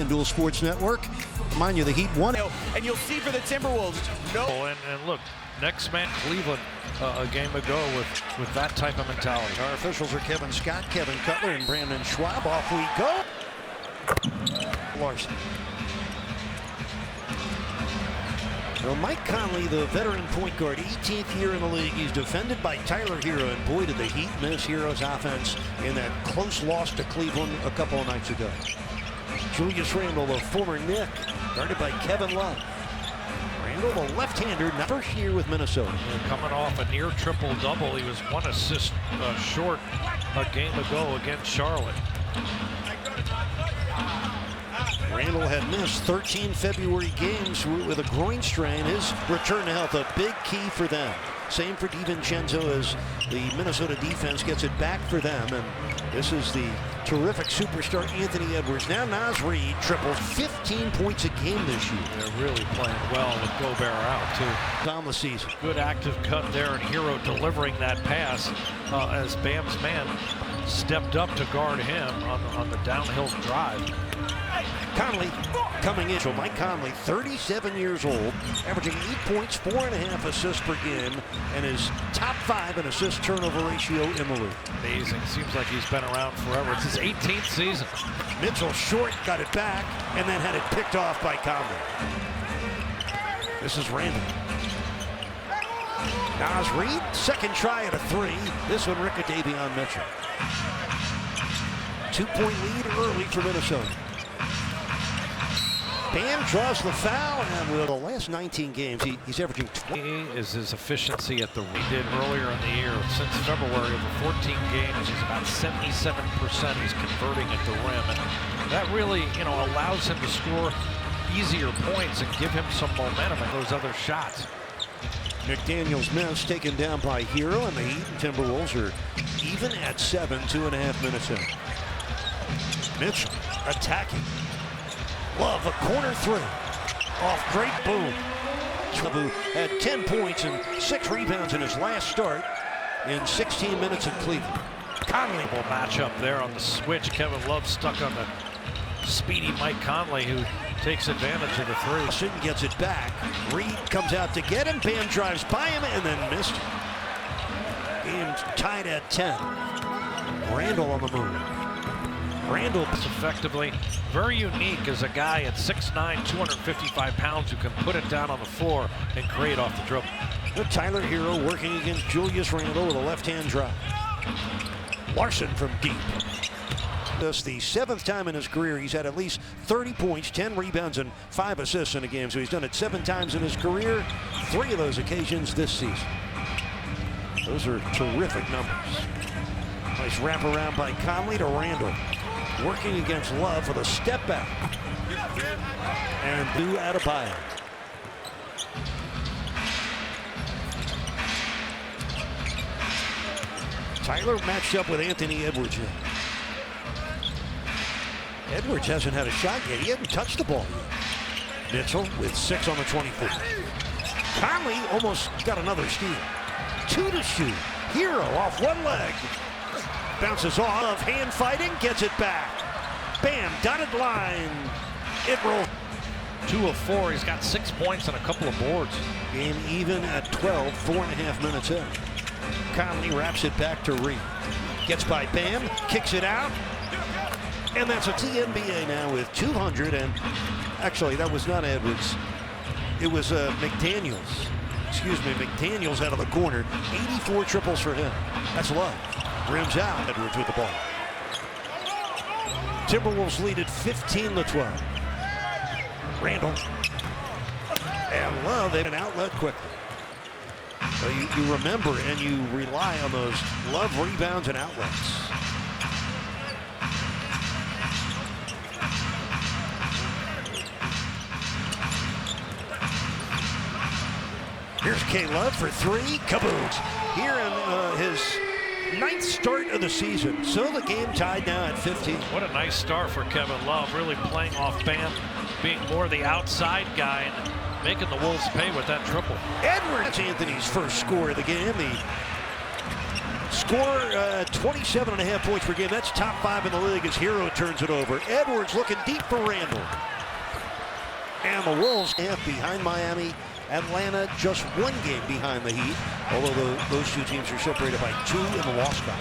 FanDuel Sports Network. Mind you, the Heat won. And you'll see for the Timberwolves, no. And look, next man, Cleveland, a game ago with that type of mentality. Our officials are Kevin Scott, Kevin Cutler, and Brandon Schwab. Off we go. Larson. Well, Mike Conley, the veteran point guard, 18th year in the league. He's defended by Tyler Hero, and boy, did the Heat miss Hero's offense in that close loss to Cleveland a couple of nights ago. Julius Randle, the former Knick, guarded by Kevin Love. Randle, the left-hander, first year with Minnesota. Coming off a near triple-double, he was one assist short a game ago against Charlotte. Randle had missed 13 February games with a groin strain. His return to health, a big key for them. Same for DiVincenzo as the Minnesota defense gets it back for them. And this is the terrific superstar Anthony Edwards. Now Naz Reid triples 15 points a game this year. They're really playing well with Gobert out too. Down the season. Good active cut there, and Hero delivering that pass as Bam's man stepped up to guard him on the downhill drive. Conley coming in. So Mike Conley, 37 years old, averaging 8 points, 4.5 assists per game, and is top 5 in assist turnover ratio in the league. Amazing. Seems like he's been around forever. It's his 18th season. Mitchell short, got it back, and then had it picked off by Conley. This is Randle. Naz Reid, second try at a 3. This one, Rick Davion Mitchell. 2-point lead early for Minnesota. Bam draws the foul, and with the last 19 games, he's averaging 20. Is his efficiency at the he did earlier in the year. Since February, over 14 games, he's about 77%. He's converting at the rim, and that really, allows him to score easier points and give him some momentum in those other shots. McDaniel's miss taken down by Hero, and the Heat and Timberwolves are even at 7, 2.5 minutes in. Mitchell attacking. Love a corner 3. Off great boom. Chabu had 10 points and 6 rebounds in his last start in 16 minutes at Cleveland. Conley. Matchup there on the switch. Kevin Love stuck on the speedy Mike Conley, who takes advantage of the 3. Sutton gets it back. Reid comes out to get him. Bam drives by him and then missed. Game tied at 10. Randle on the move. Randle is effectively very unique as a guy at 6'9", 255 pounds who can put it down on the floor and create off the dribble. With Tyler Hero working against Julius Randle with a left-hand drive. Larson from deep. This the 7th time in his career he's had at least 30 points, 10 rebounds, and 5 assists in a game. So he's done it 7 times in his career, 3 of those occasions this season. Those are terrific numbers. Nice wraparound by Conley to Randle. Working against Love with a step back. And Boo Adebayo. Tyler matched up with Anthony Edwards here. Edwards hasn't had a shot yet. He hasn't touched the ball yet. Mitchell with 6 on the 24. Conley almost got another steal. 2 to shoot. Hero off one leg. Bounces off, hand fighting, gets it back. Bam, dotted line. It rolls. 2 of 4, he's got 6 points and a couple of boards. Game even at 12, 4.5 minutes in. Conley wraps it back to Reid. Gets by Bam, kicks it out. And that's a TNBA now with 200, and actually that was not Edwards. It was McDaniels. Excuse me, McDaniels out of the corner. 84 triples for him. That's Love. Rims out. Edwards with the ball. Timberwolves lead at 15-12. Randle. And Love hit an outlet quickly. So you remember and you rely on those Love rebounds and outlets. Here's K. Love for 3. Kaboom. Here in his 9th start of the season. So the game tied now at 15. What a nice start for Kevin Love, really playing off Bam, being more the outside guy and making the Wolves pay with that triple. Edwards, Anthony's first score of the game. The score 27.5 points per game. That's top 5 in the league as Hero turns it over. Edwards looking deep for Randall. And the Wolves half behind Miami. Atlanta just 1 game behind the Heat, although those two teams are separated by 2 in the loss column.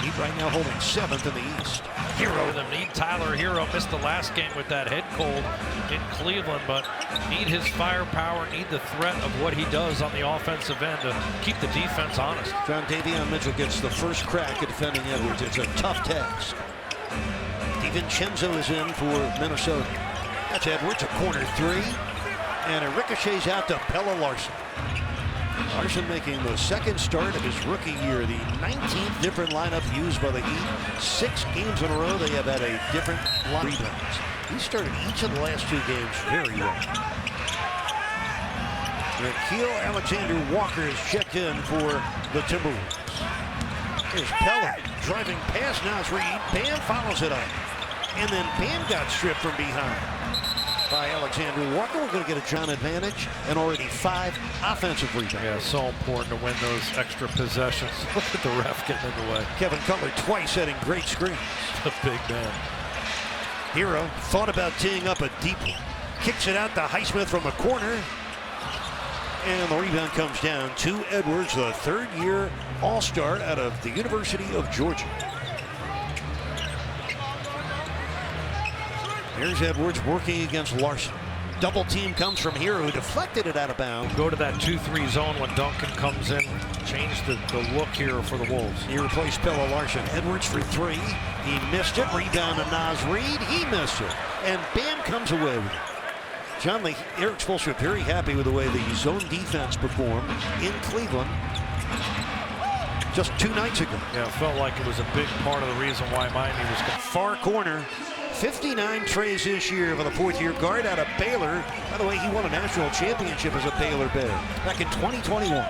Heat right now holding 7th in the East. Hero, them need Tyler Hero. Missed the last game with that head cold in Cleveland, but need his firepower, need the threat of what he does on the offensive end to keep the defense honest. John Davion Mitchell gets the first crack at defending Edwards. It's a tough task. DiVincenzo is in for Minnesota. That's Edwards, a corner 3, and it ricochets out to Pelle Larsson. Larsson making the 2nd start of his rookie year, the 19th different lineup used by the Heat. 6 games in a row they have had a different line rebounds. He started each of the last 2 games very well. Nickeil Alexander-Walker is checked in for the Timberwolves. Here's Pelle driving past now. It's Reed. Bam follows it up. And then Bam got stripped from behind by Alexander Walker. We're going to get a John advantage and already 5 offensive rebounds. Yeah, so important to win those extra possessions. Look at the ref getting in the way. Kevin Cutler twice setting great screens. The big man. Hero thought about teeing up a deep one. Kicks it out to Highsmith from the corner. And the rebound comes down to Edwards, the 3rd-year All-Star out of the University of Georgia. Here's Edwards working against Larsson. Double team comes from Hero, who deflected it out of bounds. Go to that 2-3 zone when Duncan comes in. Change the look here for the Wolves. He replaced Pelle Larsson. Edwards for 3. He missed it. Rebound to Naz Reid. He missed it. And Bam comes away with it. John, Eric Spoelstra very happy with the way the zone defense performed in Cleveland just 2 nights ago. Yeah, it felt like it was a big part of the reason why Miami was going. Far corner. 59 trays this year for the 4th-year guard out of Baylor. By the way, he won a national championship as a Baylor Bear back in 2021.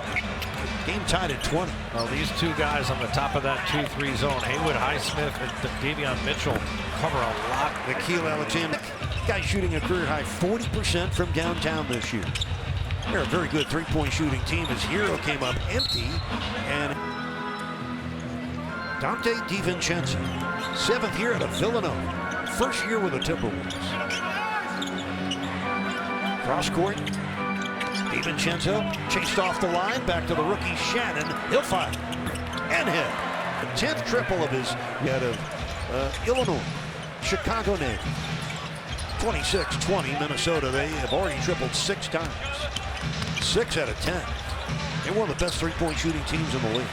Game tied at 20. Well, these 2 guys on the top of that 2-3 zone, Haywood Highsmith and Davion Mitchell, cover a lot. Nickeil Alexander, guy shooting a career-high 40% from downtown this year. They're a very good 3-point shooting team as Hero came up empty. And Dante DiVincenzo, 7th year out of Villanova. 1st year with the Timberwolves. Cross court. DiVincenzo chased off the line. Back to the rookie Shannon. He'll fire. And hit. The 10th triple of his out of Illinois. Chicago native. 26-20 Minnesota. They have already tripled 6 times. 6 out of 10. They're one of the best 3-point shooting teams in the league.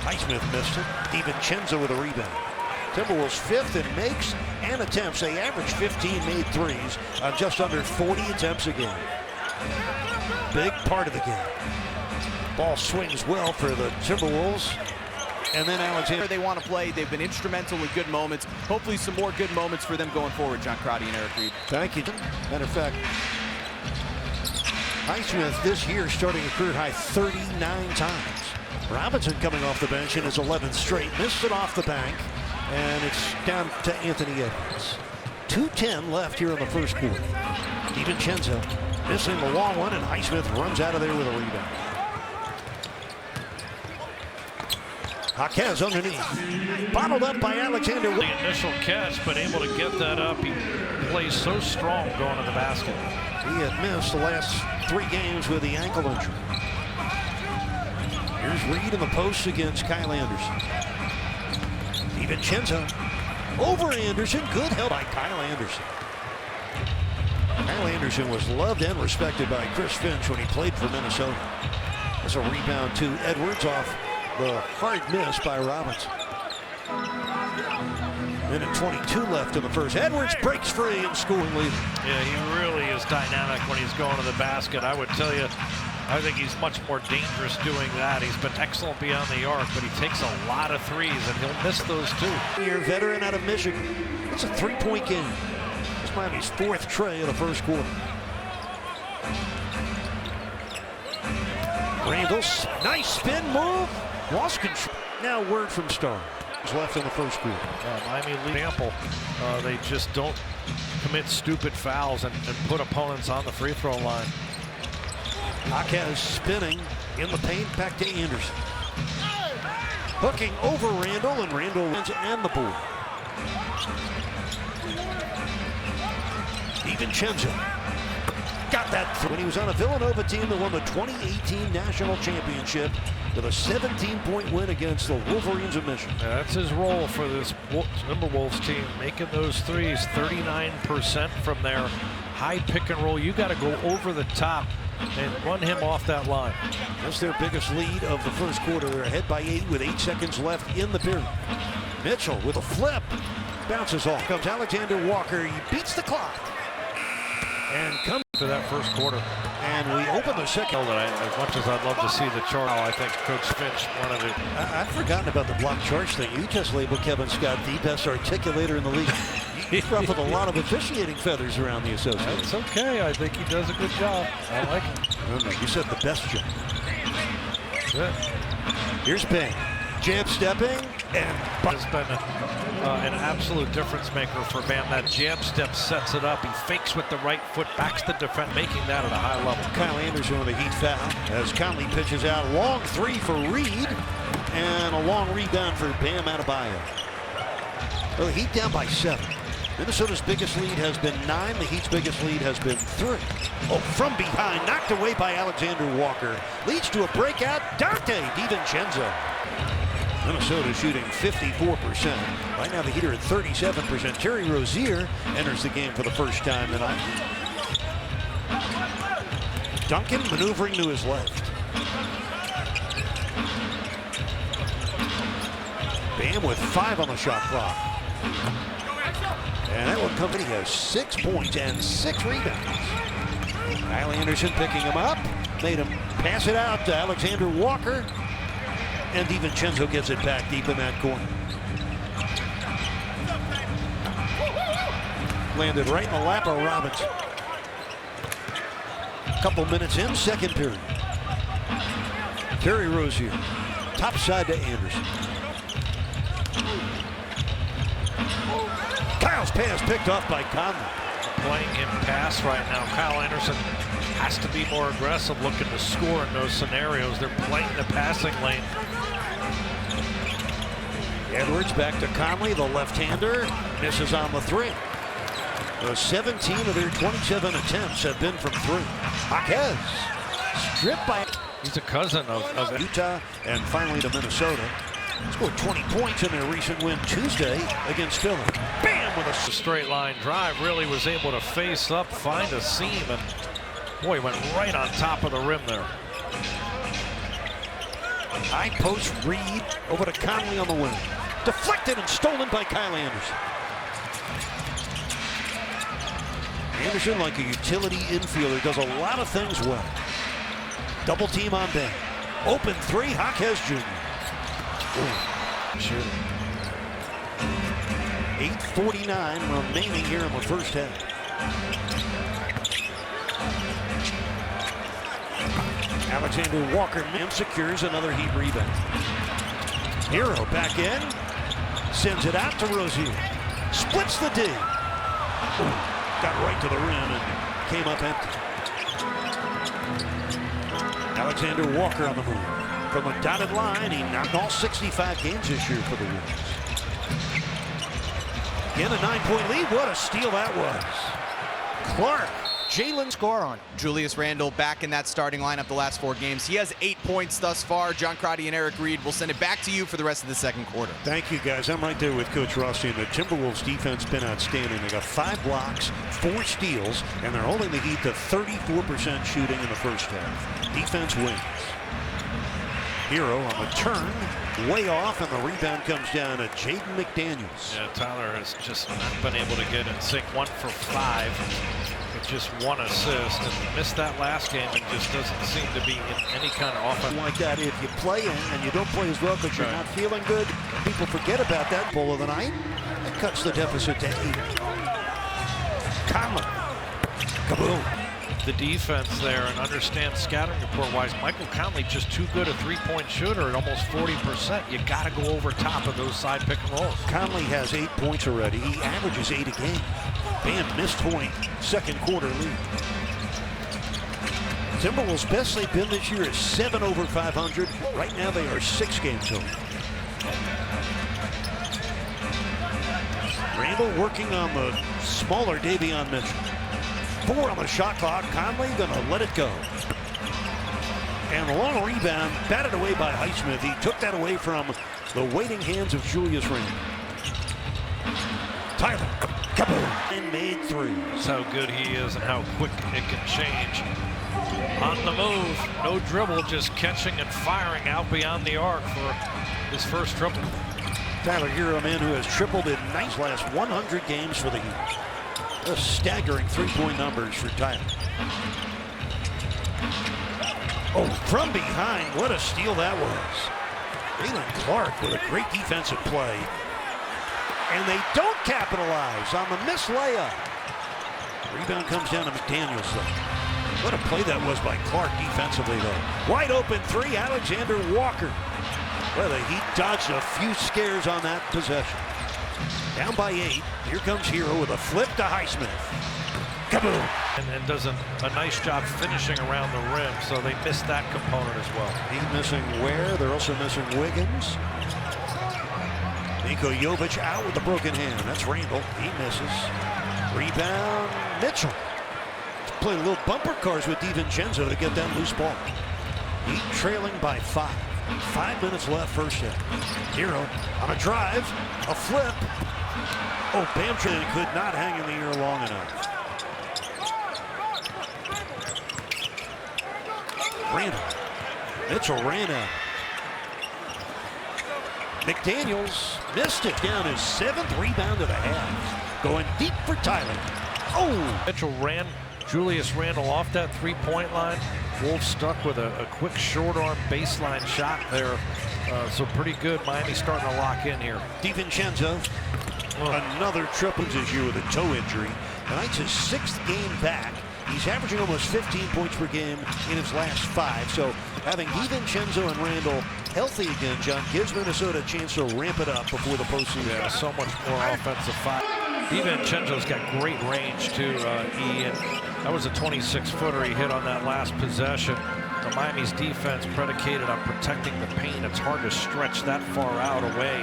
Highsmith missed it. DiVincenzo with a rebound. Timberwolves 5th in makes and attempts. They average 15 made 3s on just under 40 attempts a game. Big part of the game. Ball swings well for the Timberwolves. And then Alexander. They want to play. They've been instrumental in good moments. Hopefully some more good moments for them going forward, John Crotty and Eric Reed. Thank you. Matter of fact, Highsmith this year starting a career high 39 times. Robinson coming off the bench in his 11th straight. Missed it off the bank. And it's down to Anthony Edwards. 2:10 left here in the 1st quarter. DiVincenzo missing the long one, and Highsmith runs out of there with a rebound. Jaquez underneath. Bottled up by Alexander. The initial catch, but able to get that up. He plays so strong going to the basket. He had missed the last 3 games with the ankle injury. Here's Reed in the post against Kyle Anderson. DiVincenzo over Anderson. Good help by Kyle Anderson. Kyle Anderson was loved and respected by Chris Finch when he played for Minnesota. That's a rebound to Edwards off the hard miss by Robinson. Minute 22 left in the 1st. Edwards breaks free and scoring lead. Yeah, he really is dynamic when he's going to the basket. I would tell you, I think he's much more dangerous doing that. He's been excellent beyond the arc, but he takes a lot of 3s, and he'll miss those too. Your veteran out of Michigan. It's a 3-point game. It's Miami's 4th tray of the 1st quarter. Randall's nice spin move. Lost control. Now word from Starr. Left in the 1st quarter. Miami lead ample. They just don't commit stupid fouls and put opponents on the free throw line. Jaquez spinning in the paint, back to Anderson. Hooking over Randall, and Randall wins and the board. DiVincenzo got that when he was on a Villanova team that won the 2018 national championship with a 17-point win against the Wolverines of Michigan. That's his role for this Timberwolves team, making those threes. 39% from their high pick and roll. You got to go over the top and run him off that line. That's their biggest lead of the first quarter. They're ahead by 8 with 8 seconds left in the period. Mitchell with a flip. Bounces off. Comes Alexander Walker. He beats the clock. And comes to that first quarter. And we open the second. As much as I'd love to see the chart, I think Coach Finch wanted it. I'd forgotten about the block charge thing. You just labeled Kevin Scott the best articulator in the league. He's ruffled a lot of officiating feathers around the association. It's okay. I think he does a good job. I like it. No, you said the best job. Good. Here's Payne. Jab stepping and has been an absolute difference maker for Bam. That jab step sets it up. He fakes with the right foot, backs the defense, making that at a high level. Kyle Anderson on the Heat foul as Conley pitches out. Long three for Reed and a long rebound for Bam Adebayo. Well, the Heat down by 7. Minnesota's biggest lead has been 9. The Heat's biggest lead has been 3. Oh, from behind, knocked away by Alexander Walker. Leads to a breakout. Dante DiVincenzo. Minnesota shooting 54%. Right now the Heat are at 37%. Terry Rozier enters the game for the first time tonight. Duncan maneuvering to his left. Bam with 5 on the shot clock. And that one comes in. He has 6 points and 6 rebounds. Kyle Anderson picking him up. Made him pass it out to Alexander Walker. And DiVincenzo gets it back deep in that corner. Landed right in the lap of Robinson. A couple minutes in, second period. Terry Rozier, top side to Anderson. Kyle's pass picked up by Conley. Playing him pass right now. Kyle Anderson has to be more aggressive, looking to score in those scenarios. They're playing the passing lane. Edwards back to Conley, the left-hander, misses on the 3. 17 of their 27 attempts have been from 3. Jaquez stripped by. He's a cousin of Utah, and finally to Minnesota. Scored 20 points in their recent win Tuesday against Philly. Bam with a straight line drive. Really was able to face up, find a seam, and boy, went right on top of the rim there. High post Reed over to Conley on the wing. Deflected and stolen by Kyle Anderson. Anderson, like a utility infielder, does a lot of things well. Double team on Bam. Open 3, Jaquez Jr. Sure. 8:49 remaining here in the first half. Alexander Walker secures another Heat rebound. Hero back in, sends it out to Rozier. Splits the D. Got right to the rim and came up empty. Alexander Walker on the move. From a dotted line, he knocked all 65 games this year for the Wolves. Again, a 9-point lead. What a steal that was. Clark, Jalen score on. Julius Randle back in that starting lineup the last 4 games. He has 8 points thus far. John Crotty and Eric Reed will send it back to you for the rest of the second quarter. Thank you, guys. I'm right there with Coach Rossi, and the Timberwolves defense has been outstanding. They got 5 blocks, 4 steals, and they're holding the Heat to 34% shooting in the first half. Defense wins. Hero on the turn, way off, and the rebound comes down to Jaden McDaniels. Yeah, Tyler has just not been able to get in sync. 1 for 5 with just 1 assist, and he missed that last game and just doesn't seem to be in any kind of offense. Like that, if you play and you don't play as well because you're not feeling good, people forget about that. Pull of the night, it cuts the deficit to 8. Conley, kaboom. The defense there, and understand scouting report-wise, Michael Conley just too good a three-point shooter at almost 40%. You got to go over top of those side pick and rolls. Conley has 8 points already. He averages 8 a game. Bam missed point, second quarter lead. Timberwolves' best they've been this year is 7 over 500. Right now they are 6 games over. Randall working on the smaller Davion Mitchell. 4 on the shot clock. Conley gonna let it go. And the long rebound batted away by Highsmith. He took that away from the waiting hands of Julius Randle. Tyler, kaboom, and made 3. That's how good he is and how quick it can change. On the move, no dribble, just catching and firing out beyond the arc for his first triple. Tyler Hero, a man who has tripled in his last 100 games for the Heat. A staggering 3-point numbers for Tyler. Oh, from behind, what a steal that was. Raylan Clark with a great defensive play. And they don't capitalize on the missed layup. Rebound comes down to McDaniels, though. What a play that was by Clark defensively, though. Wide open 3, Alexander Walker. Well, the Heat dodged a few scares on that possession. Down by 8. Here comes Hero with a flip to Highsmith. Kaboom! And does a nice job finishing around the rim, so they missed that component as well. He's missing Ware. They're also missing Wiggins. Niko Jovic out with a broken hand. That's Randall. He misses. Rebound, Mitchell. He's playing a little bumper cars with DiVincenzo to get that loose ball. Heat trailing by 5. 5 minutes left, first set. Hero on a drive, a flip. Oh, Bamtran could not hang in the air long enough. Randall. Mitchell ran out. McDaniels missed it. Down his 7th rebound of the half. Going deep for Tyler. Oh! Mitchell ran Julius Randle off that 3-point line. Wolves stuck with a quick short arm baseline shot there. So pretty good. Miami starting to lock in here. DiVincenzo, another triple this year with a toe injury. Tonight's his 6th game back. He's averaging almost 15 points per game in his last 5. So having DiVincenzo and Randall healthy again, John, gives Minnesota a chance to ramp it up before the postseason. Yeah, so much more offensive fire. DiVincenzo's got great range too, E, and that was a 26-footer he hit on that last possession. The Miami's defense predicated on protecting the paint. It's hard to stretch that far out away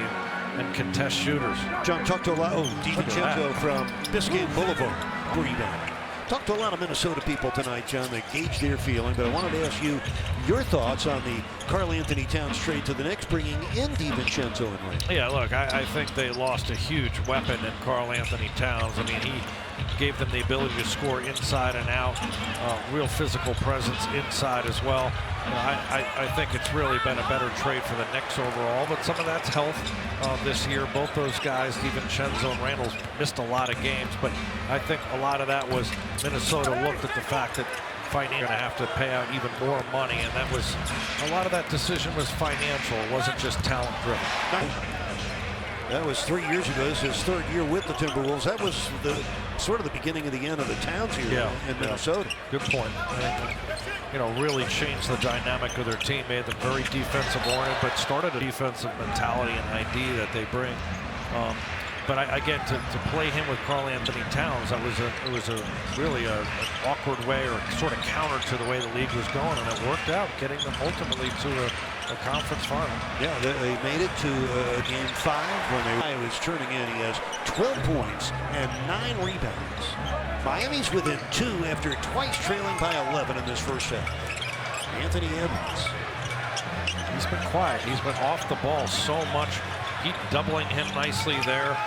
and contest shooters. John talked to a lot. Oh, DiVincenzo from Biscayne Boulevard. Rebound. Talked to a lot of Minnesota people tonight, John, that gauge their feeling, but I wanted to ask you your thoughts on the Karl-Anthony Towns trade to the Knicks, bringing in DiVincenzo and Randall. Yeah, look, I think they lost a huge weapon in Karl-Anthony Towns. I mean, he gave them the ability to score inside and out, real physical presence inside as well. You know, I think it's really been a better trade for the Knicks overall, but some of that's health this year. Both those guys, DiVincenzo and Randall, missed a lot of games, but I think a lot of that was Minnesota looked at the fact that financially going to have to pay out even more money, and that was a lot of that decision was financial. It wasn't just talent driven. That was 3 years ago. This is his 3rd year with the Timberwolves. That was the sort of the beginning of the end of the Towns here in Minnesota. Good point. And, you know, really changed the dynamic of their team, made them very defensive oriented, but started a defensive mentality and ID that they bring. But again, to play him with Karl-Anthony Towns, that was really an awkward way, or sort of counter to the way the league was going, and it worked out, getting them ultimately to a conference final. Yeah, they made it to game 5 when they was turning in. He has 12 points and 9 rebounds. Miami's within 2 after twice trailing by 11 in this first set. Anthony Edwards. He's been quiet. He's been off the ball so much. Heat doubling him nicely there.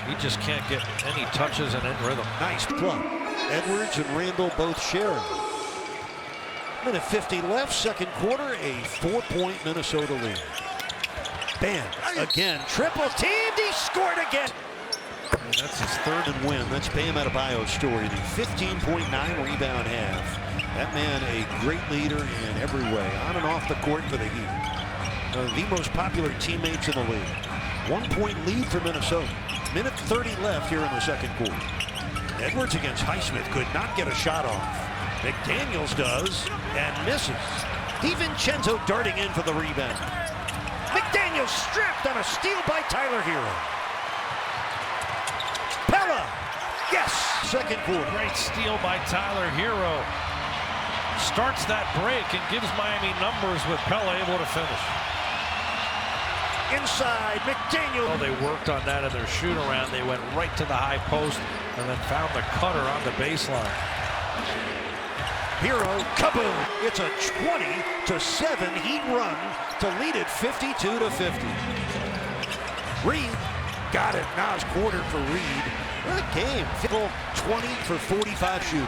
He just can't get any touches and in rhythm. Nice plug. Edwards and Randall both sharing. Minute 50 left, second quarter, a 4-point Minnesota lead. Bam, again, triple teamed, he scored again. And that's his 3rd and win. That's Bam Adebayo's story, the 15.9 rebound half. That man, a great leader in every way, on and off the court for the Heat. The most popular teammates in the league. 1-point lead for Minnesota. Minute 30 left here in the second quarter. Edwards against Highsmith could not get a shot off. McDaniels does and misses. DiVincenzo darting in for the rebound. McDaniels stripped on a steal by Tyler Hero. Pella, yes, second quarter. Great steal by Tyler Hero. Starts that break and gives Miami numbers with Pella able to finish. inside, McDaniel. Well, they worked on that in their shoot around. They went right to the high post and then found the cutter on the baseline. Hero, kaboom! It's a 20-7 Heat run to lead it 52-50. Reed got it. Now it's quarter for Reed. Good game. 20 for 45 shooting.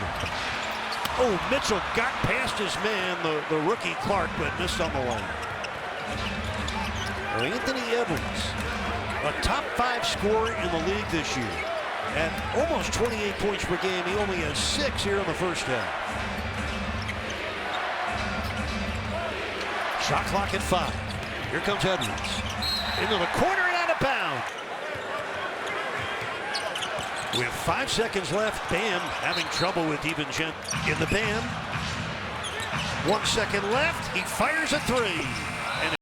Oh, Mitchell got past his man, the rookie Clark, but missed on the line. Anthony Edwards, a top 5 scorer in the league this year. At almost 28 points per game, he only has 6 here in the first half. Shot clock at 5. Here comes Edwards. Into the corner and out of bounds. With 5 seconds left, Bam having trouble with DiVincenzo in the Bam. 1 second left, he fires a 3.